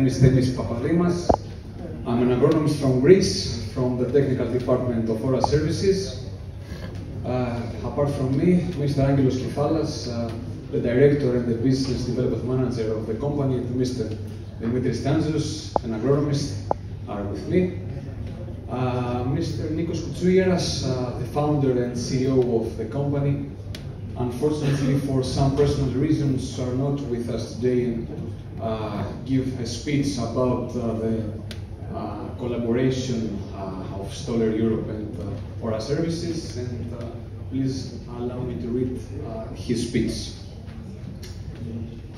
name is Themis Papadimas. I'm an agronomist from Greece, from the technical department of ORA Services. Apart from me, Mr. Angelos Kefalas, the director and the business development manager of the company, and Mr. Dimitris Stantzos, an agronomist, are with me. Mr. Nikos Koutsougeras, the founder and CEO of the company, unfortunately for some personal reasons are not with us today and give a speech about the collaboration of Stoller Europe and ORA Services, and please allow me to read his speech.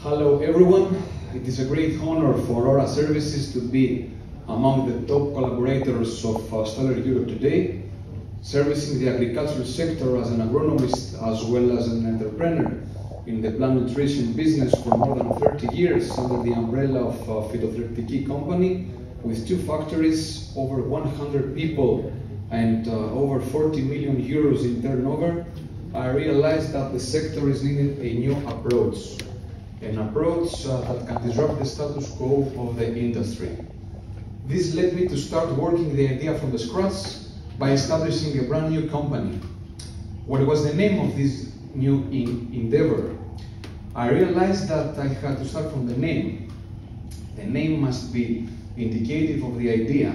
Hello everyone, it is a great honor for ORA Services to be among the top collaborators of Stoller Europe today, servicing the agricultural sector as an agronomist as well as an entrepreneur in the plant nutrition business for more than 30 years under the umbrella of Phytotherapeutic company with 2 factories, over 100 people and over 40 million euros in turnover. I realized that the sector is needing a new approach, an approach that can disrupt the status quo of the industry. This led me to start working the idea from the scratch by establishing a brand new company. What was the name of this new endeavor? I realized that I had to start from the name. The name must be indicative of the idea.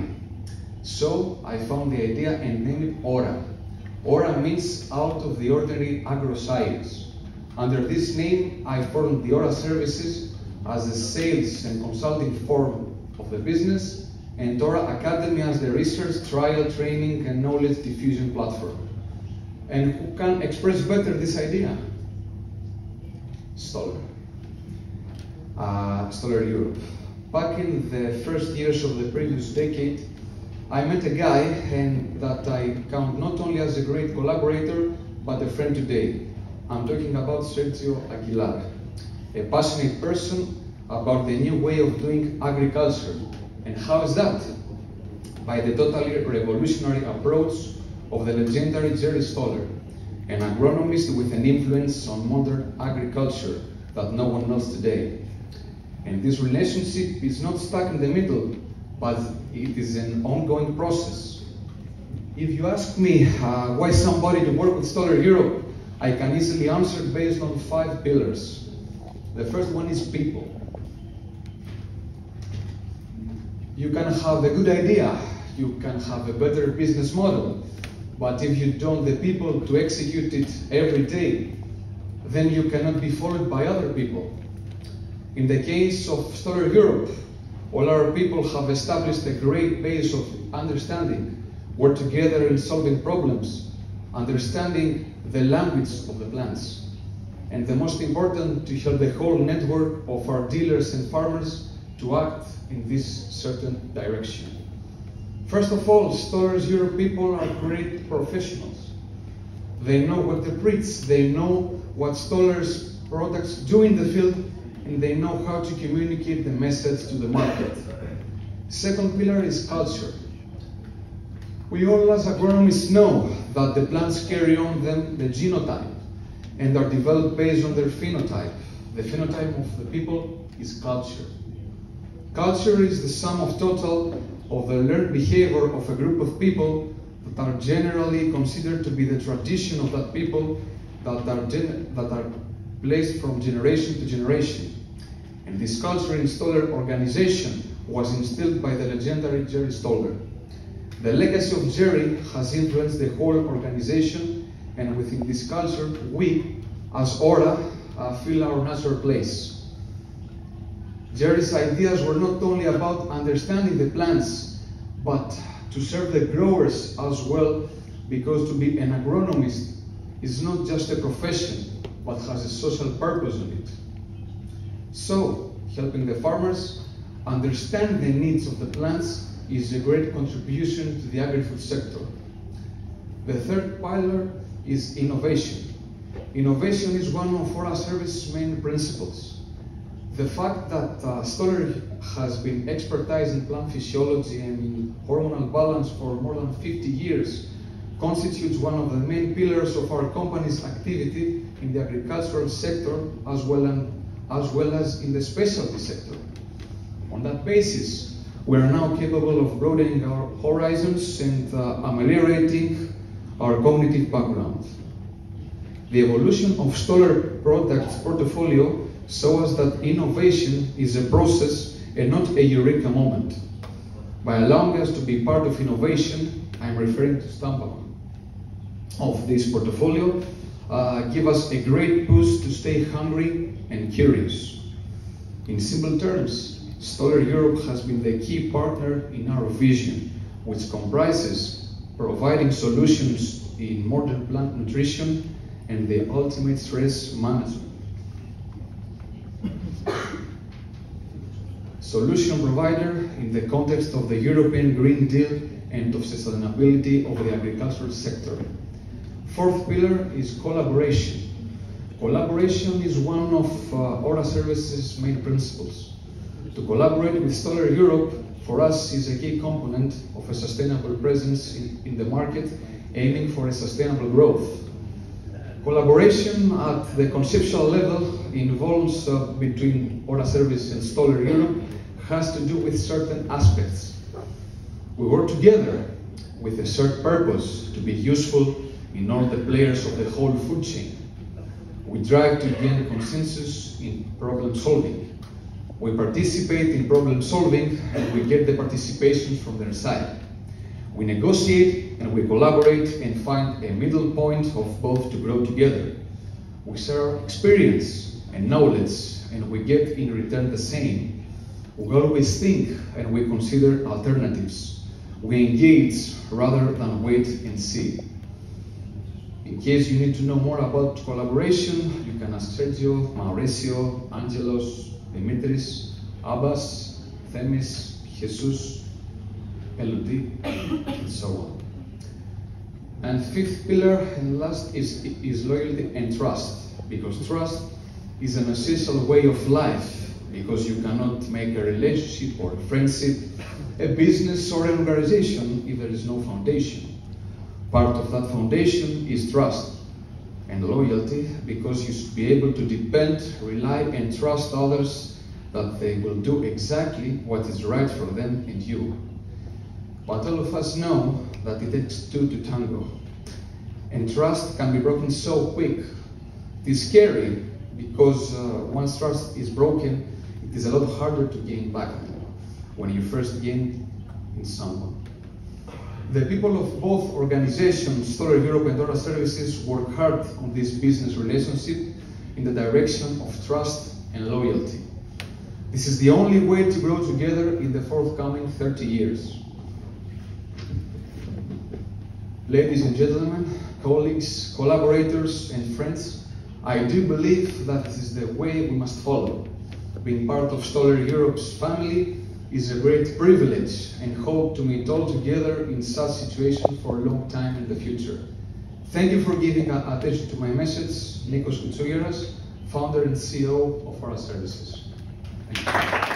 So I found the idea and named it ORA. ORA means out of the ordinary agro-science. Under this name, I formed the ORA Services as a sales and consulting form of the business, and ORA Academy as the research, trial, training and knowledge diffusion platform. And who can express better this idea? Stoller. Stoller Europe. Back in the first years of the previous decade, I met a guy and that I count not only as a great collaborator, but a friend today. I'm talking about Sergio Aguilar, a passionate person about the new way of doing agriculture. And how is that? By the totally revolutionary approach of the legendary Jerry Stoller, an agronomist with an influence on modern agriculture that no one knows today. And this relationship is not stuck in the middle, but it is an ongoing process. If you ask me why somebody to work with Stoller Europe, I can easily answer based on 5 pillars. The first one is people. You can have a good idea, you can have a better business model, but if you don't have the people to execute it every day, then you cannot be followed by other people. In the case of Stoller Europe, all our people have established a great base of understanding, work together in solving problems, understanding the language of the plants, and the most important, to help the whole network of our dealers and farmers to act in this certain direction. First of all, Stoller Europe people are great professionals. They know what to preach, they know what Stoller's products do in the field, and they know how to communicate the message to the market. Second pillar is culture. We all as agronomists know that the plants carry on them the genotype and are developed based on their phenotype. The phenotype of the people is culture. Culture is the sum of total of the learned behavior of a group of people that are generally considered to be the tradition of that people that are placed from generation to generation. And this culture in Stoller organization was instilled by the legendary Jerry Stoller. The legacy of Jerry has influenced the whole organization, and within this culture, we, as ORA, feel our natural place. Jerry's ideas were not only about understanding the plants, but to serve the growers as well, because to be an agronomist is not just a profession, but has a social purpose in it. So, helping the farmers understand the needs of the plants is a great contribution to the agri-food sector. The third pillar is innovation. Innovation is one of ORA Services' main principles. The fact that Stoller has been expertise in plant physiology and in hormonal balance for more than 50 years constitutes one of the main pillars of our company's activity in the agricultural sector as well as in the specialty sector. On that basis, we are now capable of broadening our horizons and ameliorating our cognitive background. The evolution of Stoller products portfolio shows us that innovation is a process and not a eureka moment. By allowing us to be part of innovation, I'm referring to Stampa of this portfolio, give us a great boost to stay hungry and curious. In simple terms, Stoller Europe has been the key partner in our vision, which comprises providing solutions in modern plant nutrition and the ultimate stress management. Solution provider in the context of the European Green Deal and of sustainability of the agricultural sector. Fourth pillar is collaboration. Collaboration is one of ORA Services' main principles. To collaborate with Stoller Europe, for us, is a key component of a sustainable presence in the market, aiming for a sustainable growth. Collaboration at the conceptual level involves between ORA Services and Stoller Europe has to do with certain aspects. We work together with a shared purpose to be useful in all the players of the whole food chain. We drive to gain consensus in problem solving. We participate in problem solving and we get the participation from their side. We negotiate and we collaborate and find a middle point of both to grow together. We share experience and knowledge and we get in return the same. We always think and we consider alternatives. We engage rather than wait and see. In case you need to know more about collaboration, you can ask Sergio, Mauricio, Angelos, Dimitris, Abbas, Themis, Jesus, Elodie, and so on. And fifth pillar and last is loyalty and trust, because trust is an essential way of life, because you cannot make a relationship or a friendship, a business or an organization if there is no foundation. Part of that foundation is trust and loyalty, because you should be able to depend, rely and trust others that they will do exactly what is right for them and you. But all of us know that it takes two to tango, and trust can be broken so quick. It is scary because once trust is broken, it is a lot harder to gain back when you first gain in someone. The people of both organizations, Stoller Europe and ORA Services, work hard on this business relationship in the direction of trust and loyalty. This is the only way to grow together in the forthcoming 30 years. Ladies and gentlemen, colleagues, collaborators and friends, I do believe that this is the way we must follow. Being part of Stoller Europe's family is a great privilege, and hope to meet all together in such situation for a long time in the future. Thank you for giving attention to my message. Nikos Koutsougeras, founder and CEO of ORA Services. Thank you.